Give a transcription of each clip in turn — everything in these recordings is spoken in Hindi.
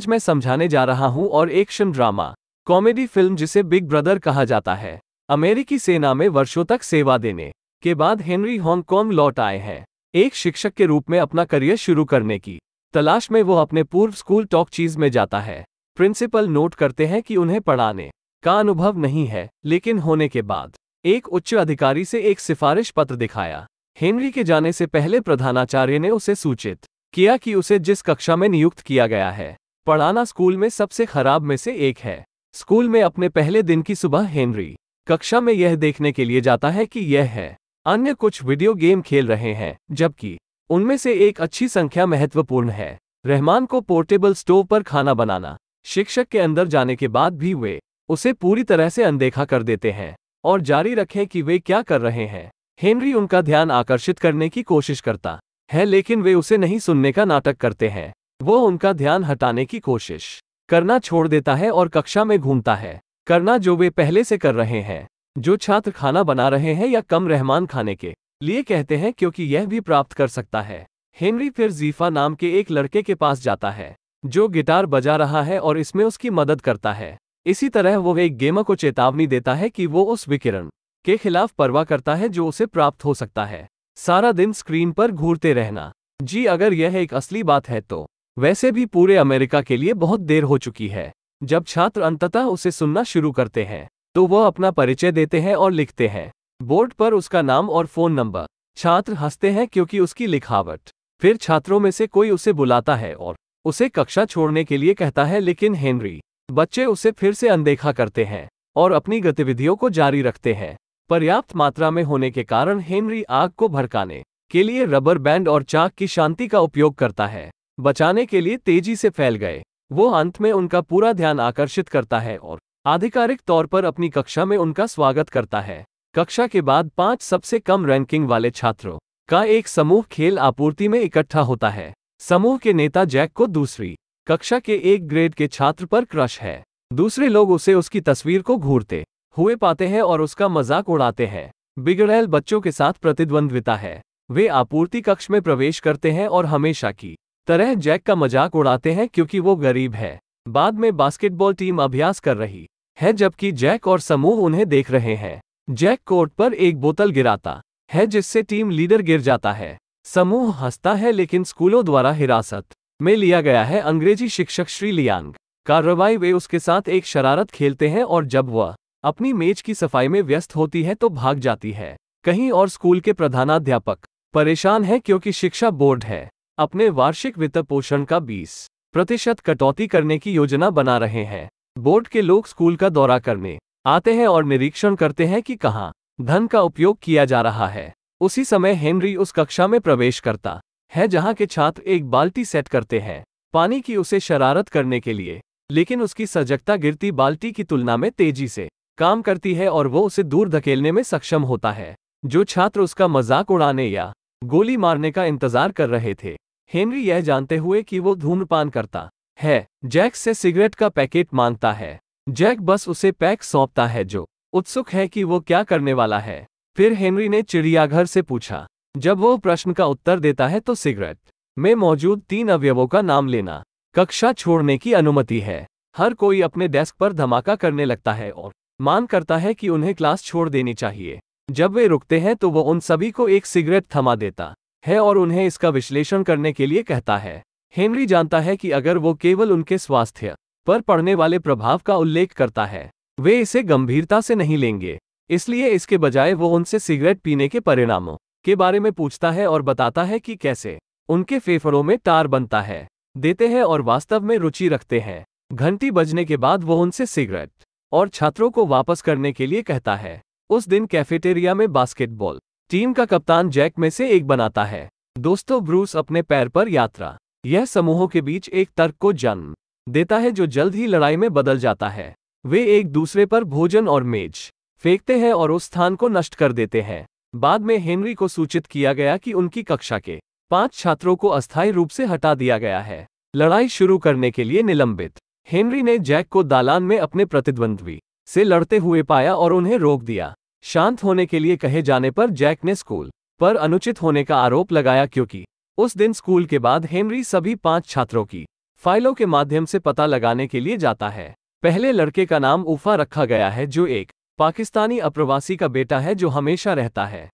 आज मैं समझाने जा रहा हूं और एक्शन ड्रामा कॉमेडी फिल्म जिसे बिग ब्रदर कहा जाता है। अमेरिकी सेना में वर्षों तक सेवा देने के बाद हेनरी हांगकांग लौट आए हैं। एक शिक्षक के रूप में अपना करियर शुरू करने की तलाश में वो अपने पूर्व स्कूल टॉक चीज में जाता है। प्रिंसिपल नोट करते हैं कि उन्हें पढ़ाने का अनुभव नहीं है, लेकिन होने के बाद एक उच्च अधिकारी से एक सिफारिश पत्र दिखाया। हेनरी के जाने से पहले प्रधानाचार्य ने उसे सूचित किया कि उसे जिस कक्षा में नियुक्त किया गया है, पढ़ाना स्कूल में सबसे खराब में से एक है। स्कूल में अपने पहले दिन की सुबह हेनरी कक्षा में यह देखने के लिए जाता है कि यह है अन्य कुछ वीडियो गेम खेल रहे हैं, जबकि उनमें से एक अच्छी संख्या महत्वपूर्ण है। रहमान को पोर्टेबल स्टोव पर खाना बनाना। शिक्षक के अंदर जाने के बाद भी वे उसे पूरी तरह से अनदेखा कर देते हैं और जारी रखें कि वे क्या कर रहे हैं। हेनरी उनका ध्यान आकर्षित करने की कोशिश करता है, लेकिन वे उसे नहीं सुनने का नाटक करते हैं। वो उनका ध्यान हटाने की कोशिश करना छोड़ देता है और कक्षा में घूमता है, करना जो वे पहले से कर रहे हैं। जो छात्र खाना बना रहे हैं या कम रहमान खाने के लिए कहते हैं, क्योंकि यह भी प्राप्त कर सकता है। हेनरी फिर जीफा नाम के एक लड़के के पास जाता है जो गिटार बजा रहा है और इसमें उसकी मदद करता है। इसी तरह वो एक गेमर को चेतावनी देता है कि वो उस विकिरण के खिलाफ परवाह करता है जो उसे प्राप्त हो सकता है। सारा दिन स्क्रीन पर घूरते रहना। जी, अगर यह एक असली बात है तो वैसे भी पूरे अमेरिका के लिए बहुत देर हो चुकी है। जब छात्र अंततः उसे सुनना शुरू करते हैं तो वह अपना परिचय देते हैं और लिखते हैं बोर्ड पर उसका नाम और फोन नंबर। छात्र हंसते हैं क्योंकि उसकी लिखावट। फिर छात्रों में से कोई उसे बुलाता है और उसे कक्षा छोड़ने के लिए कहता है, लेकिन हेनरी बच्चे उसे फिर से अनदेखा करते हैं और अपनी गतिविधियों को जारी रखते हैं। पर्याप्त मात्रा में होने के कारण हेनरी आग को भड़काने के लिए रबर बैंड और चाक की शांति का उपयोग करता है। बचाने के लिए तेजी से फैल गए। वो अंत में उनका पूरा ध्यान आकर्षित करता है और आधिकारिक तौर पर अपनी कक्षा में उनका स्वागत करता है। कक्षा के बाद 5 सबसे कम रैंकिंग वाले छात्रों का एक समूह खेल आपूर्ति में इकट्ठा होता है। समूह के नेता जैक को दूसरी कक्षा के एक ग्रेड के छात्र पर क्रश है। दूसरे लोग उसे उसकी तस्वीर को घूरते हुए पाते हैं और उसका मजाक उड़ाते हैं। बिगड़ैल बच्चों के साथ प्रतिद्वंद्विता है। वे आपूर्ति कक्ष में प्रवेश करते हैं और हमेशा की तरह जैक का मजाक उड़ाते हैं क्योंकि वो गरीब है। बाद में बास्केटबॉल टीम अभ्यास कर रही है जबकि जैक और समूह उन्हें देख रहे हैं। जैक कोर्ट पर एक बोतल गिराता है जिससे टीम लीडर गिर जाता है। समूह हंसता है, लेकिन स्कूलों द्वारा हिरासत में लिया गया है। अंग्रेजी शिक्षक श्री लियांग कार्रवाई। वे उसके साथ एक शरारत खेलते हैं और जब वह अपनी मेज की सफाई में व्यस्त होती है तो भाग जाती है कहीं और। स्कूल के प्रधानाध्यापक परेशान है क्योंकि शिक्षा बोर्ड है अपने वार्षिक वित्त पोषण का 20% कटौती करने की योजना बना रहे हैं। बोर्ड के लोग स्कूल का दौरा करने आते हैं और निरीक्षण करते हैं कि कहां धन का उपयोग किया जा रहा है। उसी समय हेनरी उस कक्षा में प्रवेश करता है जहां के छात्र एक बाल्टी सेट करते हैं पानी की उसे शरारत करने के लिए, लेकिन उसकी सजगता गिरती बाल्टी की तुलना में तेजी से काम करती है और वो उसे दूर धकेलने में सक्षम होता है। जो छात्र उसका मजाक उड़ाने या गोली मारने का इंतजार कर रहे थे, हेनरी यह जानते हुए कि वो धूम्रपान करता है, जैक से सिगरेट का पैकेट मांगता है। जैक बस उसे पैक सौंपता है जो उत्सुक है कि वो क्या करने वाला है। फिर हेनरी ने चिड़ियाघर से पूछा। जब वो प्रश्न का उत्तर देता है तो सिगरेट में मौजूद 3 अवयवों का नाम लेना। कक्षा छोड़ने की अनुमति है। हर कोई अपने डेस्क पर धमाका करने लगता है और मान करता है कि उन्हें क्लास छोड़ देनी चाहिए। जब वे रुकते हैं तो वो उन सभी को एक सिगरेट थमा देता है और उन्हें इसका विश्लेषण करने के लिए कहता है। हेनरी जानता है कि अगर वो केवल उनके स्वास्थ्य पर पड़ने वाले प्रभाव का उल्लेख करता है, वे इसे गंभीरता से नहीं लेंगे। इसलिए इसके बजाय वो उनसे सिगरेट पीने के परिणामों के बारे में पूछता है और बताता है कि कैसे उनके फेफड़ों में टार बनता है। देते हैं और वास्तव में रुचि रखते हैं। घंटी बजने के बाद वो उनसे सिगरेट और छात्रों को वापस करने के लिए कहता है। उस दिन कैफेटेरिया में बास्केटबॉल टीम का कप्तान जैक में से एक बनाता है। दोस्तों, ब्रूस अपने पैर पर यात्रा। यह समूहों के बीच एक तर्क को जन्म देता है जो जल्द ही लड़ाई में बदल जाता है। वे एक दूसरे पर भोजन और मेज फेंकते हैं और उस स्थान को नष्ट कर देते हैं। बाद में हेनरी को सूचित किया गया कि उनकी कक्षा के 5 छात्रों को अस्थायी रूप से हटा दिया गया है, लड़ाई शुरू करने के लिए निलंबित। हेनरी ने जैक को दालान में अपने प्रतिद्वंद्वी से लड़ते हुए पाया और उन्हें रोक दिया। शांत होने के लिए कहे जाने पर जैक ने स्कूल पर अनुचित होने का आरोप लगाया क्योंकि उस दिन स्कूल के बाद हेनरी सभी 5 छात्रों की फाइलों के माध्यम से पता लगाने के लिए जाता है। पहले लड़के का नाम उफा रखा गया है, जो एक पाकिस्तानी अप्रवासी का बेटा है जो हमेशा रहता है।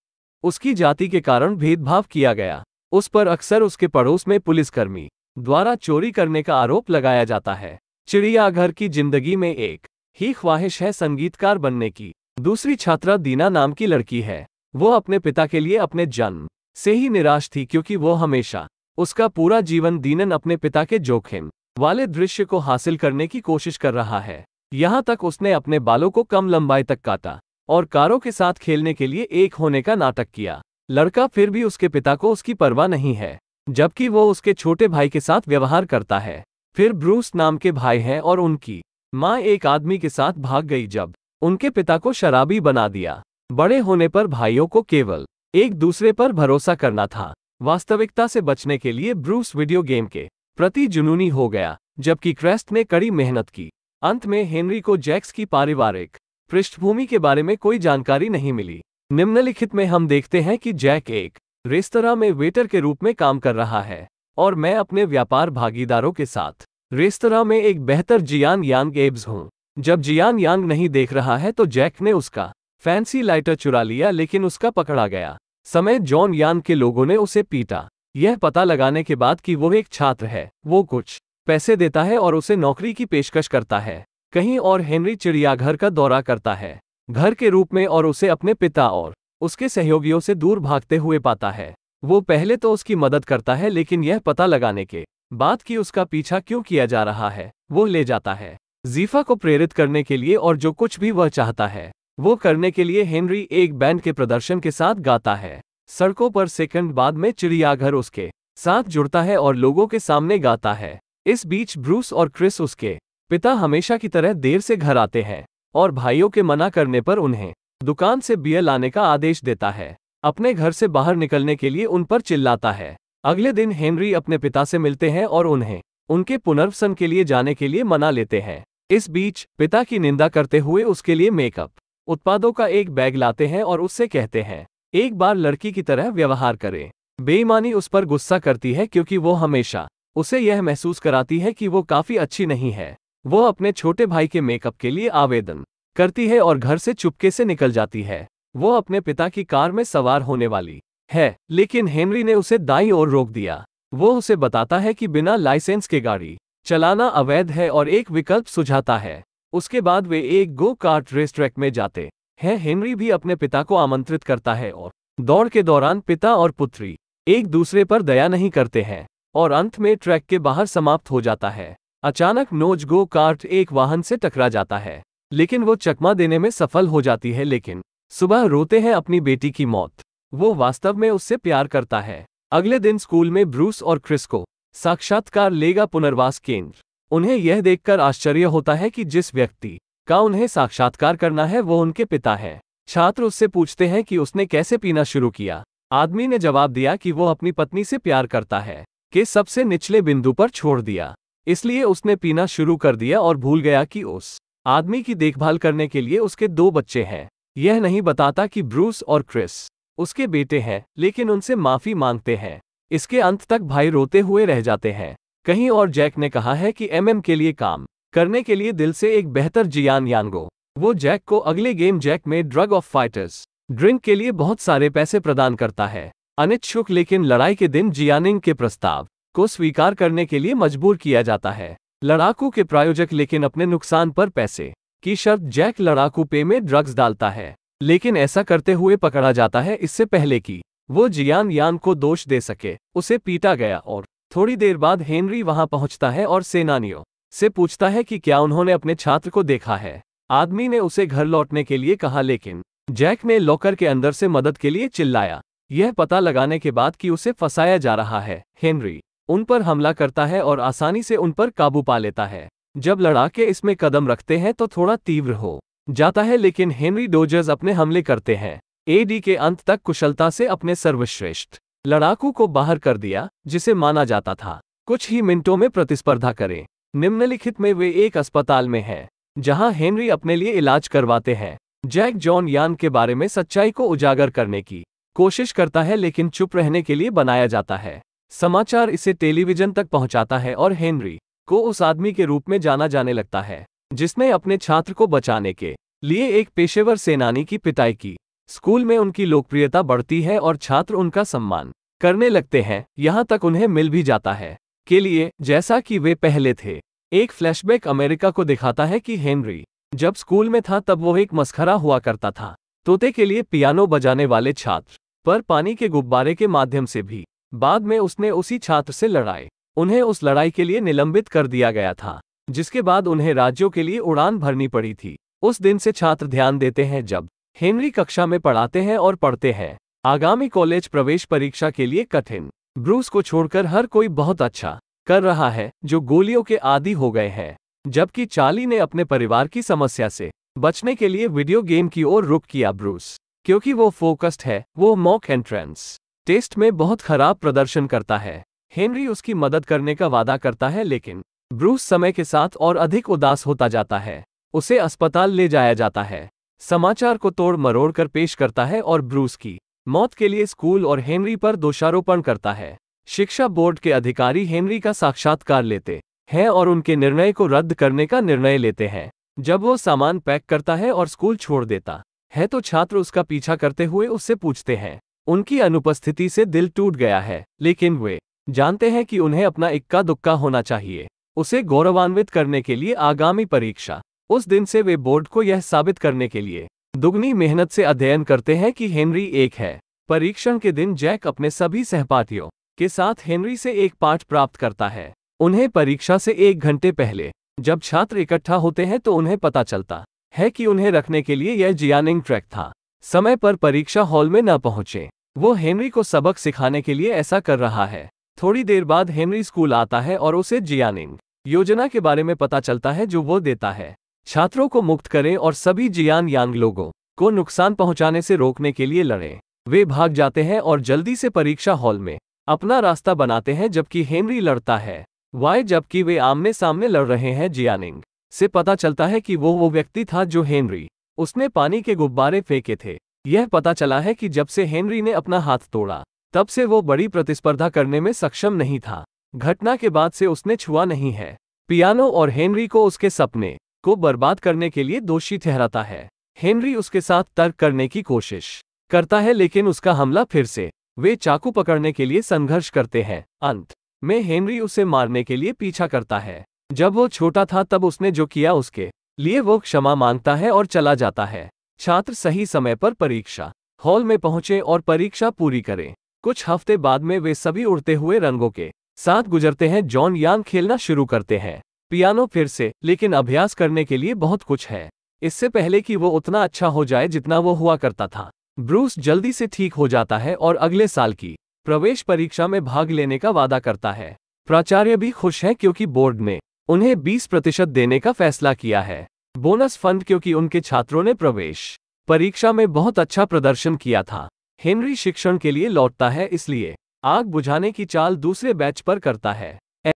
उसकी जाति के कारण भेदभाव किया गया। उस पर अक्सर उसके पड़ोस में पुलिसकर्मी द्वारा चोरी करने का आरोप लगाया जाता है। चिड़ियाघर की जिंदगी में एक ही ख्वाहिश है संगीतकार बनने की। दूसरी छात्रा दीना नाम की लड़की है। वो अपने पिता के लिए अपने जन्म से ही निराश थी, क्योंकि वो हमेशा उसका पूरा जीवन दीनन अपने पिता के जोखिम वाले दृश्य को हासिल करने की कोशिश कर रहा है। यहाँ तक उसने अपने बालों को कम लंबाई तक काटा और कारों के साथ खेलने के लिए एक होने का नाटक किया। लड़का फिर भी उसके पिता को उसकी परवाह नहीं है, जबकि वो उसके छोटे भाई के साथ व्यवहार करता है। फिर ब्रूस नाम के भाई हैं और उनकी माँ एक आदमी के साथ भाग गई जब उनके पिता को शराबी बना दिया। बड़े होने पर भाइयों को केवल एक दूसरे पर भरोसा करना था। वास्तविकता से बचने के लिए ब्रूस वीडियो गेम के प्रति जुनूनी हो गया, जबकि क्रेस्ट ने कड़ी मेहनत की। अंत में हेनरी को जैक्स की पारिवारिक पृष्ठभूमि के बारे में कोई जानकारी नहीं मिली। निम्नलिखित में हम देखते हैं कि जैक एक रेस्तरां में वेटर के रूप में काम कर रहा है और मैं अपने व्यापार भागीदारों के साथ रेस्तरां में एक बेहतर जियान यांग एब्स हूँ। जब जियान यांग नहीं देख रहा है तो जैक ने उसका फैंसी लाइटर चुरा लिया, लेकिन उसका पकड़ा गया समय जॉन यांग के लोगों ने उसे पीटा। यह पता लगाने के बाद कि वो एक छात्र है, वो कुछ पैसे देता है और उसे नौकरी की पेशकश करता है कहीं और। हेनरी चिड़ियाघर का दौरा करता है घर के रूप में और उसे अपने पिता और उसके सहयोगियों से दूर भागते हुए पाता है। वो पहले तो उसकी मदद करता है, लेकिन यह पता लगाने के बाद कि उसका पीछा क्यों किया जा रहा है, वो ले जाता है जीफा को प्रेरित करने के लिए, और जो कुछ भी वह चाहता है वो करने के लिए हेनरी एक बैंड के प्रदर्शन के साथ गाता है। सड़कों पर सेकंड बाद में चिड़ियाघर उसके साथ जुड़ता है और लोगों के सामने गाता है। इस बीच ब्रूस और क्रिस उसके पिता हमेशा की तरह देर से घर आते हैं और भाइयों के मना करने पर उन्हें दुकान से बियर लाने का आदेश देता है। अपने घर से बाहर निकलने के लिए उन पर चिल्लाता है। अगले दिन हेनरी अपने पिता से मिलते हैं और उन्हें उनके पुनर्वसन के लिए जाने के लिए मना लेते हैं। इस बीच पिता की निंदा करते हुए उसके लिए मेकअप उत्पादों का एक बैग लाते हैं और उससे कहते हैं एक बार लड़की की तरह व्यवहार करें। बेईमानी उस पर गुस्सा करती है, क्योंकि वो हमेशा उसे यह महसूस कराती है कि वो काफी अच्छी नहीं है। वो अपने छोटे भाई के मेकअप के लिए आवेदन करती है और घर से चुपके से निकल जाती है। वो अपने पिता की कार में सवार होने वाली है, लेकिन हेनरी ने उसे दाईं ओर रोक दिया। वो उसे बताता है कि बिना लाइसेंस के गाड़ी चलाना अवैध है और एक विकल्प सुझाता है। उसके बाद वे एक गो कार्ट रेस ट्रैक में जाते हैं। हेनरी भी अपने पिता को आमंत्रित करता है और दौड़ के दौरान पिता और पुत्री एक दूसरे पर दया नहीं करते हैं और अंत में ट्रैक के बाहर समाप्त हो जाता है। अचानक नोज गो कार्ट एक वाहन से टकरा जाता है, लेकिन वो चकमा देने में सफल हो जाती है। लेकिन सुबह रोते हैं अपनी बेटी की मौत। वो वास्तव में उससे प्यार करता है। अगले दिन स्कूल में ब्रूस और क्रिस को साक्षात्कार लेगा पुनर्वास केंद्र। उन्हें यह देखकर आश्चर्य होता है कि जिस व्यक्ति का उन्हें साक्षात्कार करना है वो उनके पिता हैं। छात्र उससे पूछते हैं कि उसने कैसे पीना शुरू किया। आदमी ने जवाब दिया कि वो अपनी पत्नी से प्यार करता है के सबसे निचले बिंदु पर छोड़ दिया, इसलिए उसने पीना शुरू कर दिया और भूल गया कि उस आदमी की देखभाल करने के लिए उसके 2 बच्चे हैं। यह नहीं बताता कि ब्रूस और क्रिस उसके बेटे हैं, लेकिन उनसे माफी मांगते हैं। इसके अंत तक भाई रोते हुए रह जाते हैं। कहीं और जैक ने कहा है कि एमएम के लिए काम करने के लिए दिल से एक बेहतर जियान यांगो। वो जैक को अगले गेम जैक में ड्रग ऑफ फाइटर्स ड्रिंक के लिए बहुत सारे पैसे प्रदान करता है। अनिच्छुक लेकिन लड़ाई के दिन जियानिंग के प्रस्ताव को स्वीकार करने के लिए मजबूर किया जाता है। लड़ाकू के प्रायोजक लेकिन अपने नुकसान पर पैसे की शर्त जैक लड़ाकू पे में ड्रग्स डालता है, लेकिन ऐसा करते हुए पकड़ा जाता है इससे पहले कि वो जियान यांग को दोष दे सके। उसे पीटा गया और थोड़ी देर बाद हेनरी वहां पहुंचता है और सेनानियों से पूछता है कि क्या उन्होंने अपने छात्र को देखा है। आदमी ने उसे घर लौटने के लिए कहा, लेकिन जैक ने लॉकर के अंदर से मदद के लिए चिल्लाया। यह पता लगाने के बाद कि उसे फंसाया जा रहा है, हेनरी उन पर हमला करता है और आसानी से उन पर काबू पा लेता है। जब लड़ाके इसमें कदम रखते हैं तो थोड़ा तीव्र हो जाता है, लेकिन हेनरी डोजर्स अपने हमले करते हैं। एडी के अंत तक कुशलता से अपने सर्वश्रेष्ठ लड़ाकू को बाहर कर दिया, जिसे माना जाता था कुछ ही मिनटों में प्रतिस्पर्धा करें। निम्नलिखित में वे एक अस्पताल में हैं, जहां हेनरी अपने लिए इलाज करवाते हैं। जैक जॉन यान के बारे में सच्चाई को उजागर करने की कोशिश करता है, लेकिन चुप रहने के लिए बनाया जाता है। समाचार इसे टेलीविजन तक पहुंचाता है और हेनरी को उस आदमी के रूप में जाना जाने लगता है जिसने अपने छात्र को बचाने के लिए एक पेशेवर सेनानी की पिटाई की। स्कूल में उनकी लोकप्रियता बढ़ती है और छात्र उनका सम्मान करने लगते हैं, यहाँ तक उन्हें मिल भी जाता है के लिए जैसा कि वे पहले थे। एक फ्लैशबैक अमेरिका को दिखाता है कि हेनरी जब स्कूल में था तब वो एक मस्खरा हुआ करता था, तोते के लिए पियानो बजाने वाले छात्र पर पानी के गुब्बारे के माध्यम से भी। बाद में उसने उसी छात्र से लड़ाई, उन्हें उस लड़ाई के लिए निलंबित कर दिया गया था, जिसके बाद उन्हें राज्यों के लिए उड़ान भरनी पड़ी थी। उस दिन से छात्र ध्यान देते हैं जब हेनरी कक्षा में पढ़ाते हैं और पढ़ते हैं। आगामी कॉलेज प्रवेश परीक्षा के लिए कठिन। ब्रूस को छोड़कर हर कोई बहुत अच्छा कर रहा है जो गोलियों के आदी हो गए हैं, जबकि चार्ली ने अपने परिवार की समस्या से बचने के लिए वीडियो गेम की ओर रुख किया। ब्रूस क्योंकि वो फोकस्ड है, वो मॉक एंट्रेंस टेस्ट में बहुत खराब प्रदर्शन करता है। हेनरी उसकी मदद करने का वादा करता है, लेकिन ब्रूस समय के साथ और अधिक उदास होता जाता है। उसे अस्पताल ले जाया जाता है, समाचार को तोड़ मरोड़ कर पेश करता है और ब्रूस की मौत के लिए स्कूल और हेनरी पर दोषारोपण करता है। शिक्षा बोर्ड के अधिकारी हेनरी का साक्षात्कार लेते हैं और उनके निर्णय को रद्द करने का निर्णय लेते हैं। जब वो सामान पैक करता है और स्कूल छोड़ देता है तो छात्र उसका पीछा करते हुए उससे पूछते हैं। उनकी अनुपस्थिति से दिल टूट गया है, लेकिन वे जानते हैं कि उन्हें अपना इक्का दुक्का होना चाहिए उसे गौरवान्वित करने के लिए आगामी परीक्षा। उस दिन से वे बोर्ड को यह साबित करने के लिए दुगनी मेहनत से अध्ययन करते हैं कि हेनरी एक है। परीक्षण के दिन जैक अपने सभी सहपाठियों के साथ हेनरी से एक पाठ प्राप्त करता है। उन्हें परीक्षा से 1 घंटे पहले जब छात्र इकट्ठा होते हैं तो उन्हें पता चलता है कि उन्हें रखने के लिए यह जियानिंग ट्रैक था। समय पर परीक्षा हॉल में न पहुंचे, वो हेनरी को सबक सिखाने के लिए ऐसा कर रहा है। थोड़ी देर बाद हेनरी स्कूल आता है और उसे जियानिंग योजना के बारे में पता चलता है जो वो देता है। छात्रों को मुक्त करें और सभी जियान यांग लोगों को नुकसान पहुंचाने से रोकने के लिए लड़ें। वे भाग जाते हैं और जल्दी से परीक्षा हॉल में अपना रास्ता बनाते हैं, जबकि हेनरी लड़ता है। जबकि वे आमने सामने लड़ रहे हैं, जियानिंग से पता चलता है कि वो व्यक्ति था जो हेनरी उसने पानी के गुब्बारे फेंके थे। यह पता चला है कि जब से हेनरी ने अपना हाथ तोड़ा तब से वो बड़ी प्रतिस्पर्धा करने में सक्षम नहीं था। घटना के बाद से उसने छुआ नहीं है पियानो और हेनरी को उसके सपने को बर्बाद करने के लिए दोषी ठहराता है। हेनरी उसके साथ तर्क करने की कोशिश करता है, लेकिन उसका हमला फिर से। वे चाकू पकड़ने के लिए संघर्ष करते हैं। अंत में हेनरी उसे मारने के लिए पीछा करता है। जब वो छोटा था तब उसने जो किया उसके लिए वो क्षमा मांगता है और चला जाता है। छात्र सही समय पर परीक्षा हॉल में पहुंचे और परीक्षा पूरी करें। कुछ हफ्ते बाद में वे सभी उड़ते हुए रंगों के साथ गुजरते हैं। जॉन यांग खेलना शुरू करते हैं पियानो फिर से, लेकिन अभ्यास करने के लिए बहुत कुछ है इससे पहले कि वो उतना अच्छा हो जाए जितना वो हुआ करता था। ब्रूस जल्दी से ठीक हो जाता है और अगले साल की प्रवेश परीक्षा में भाग लेने का वादा करता है। प्राचार्य भी खुश हैं क्योंकि बोर्ड ने उन्हें 20% देने का फैसला किया है, बोनस फंड, क्योंकि उनके छात्रों ने प्रवेश परीक्षा में बहुत अच्छा प्रदर्शन किया था। हेनरी शिक्षण के लिए लौटता है, इसलिए आग बुझाने की चाल दूसरे बैच पर करता है।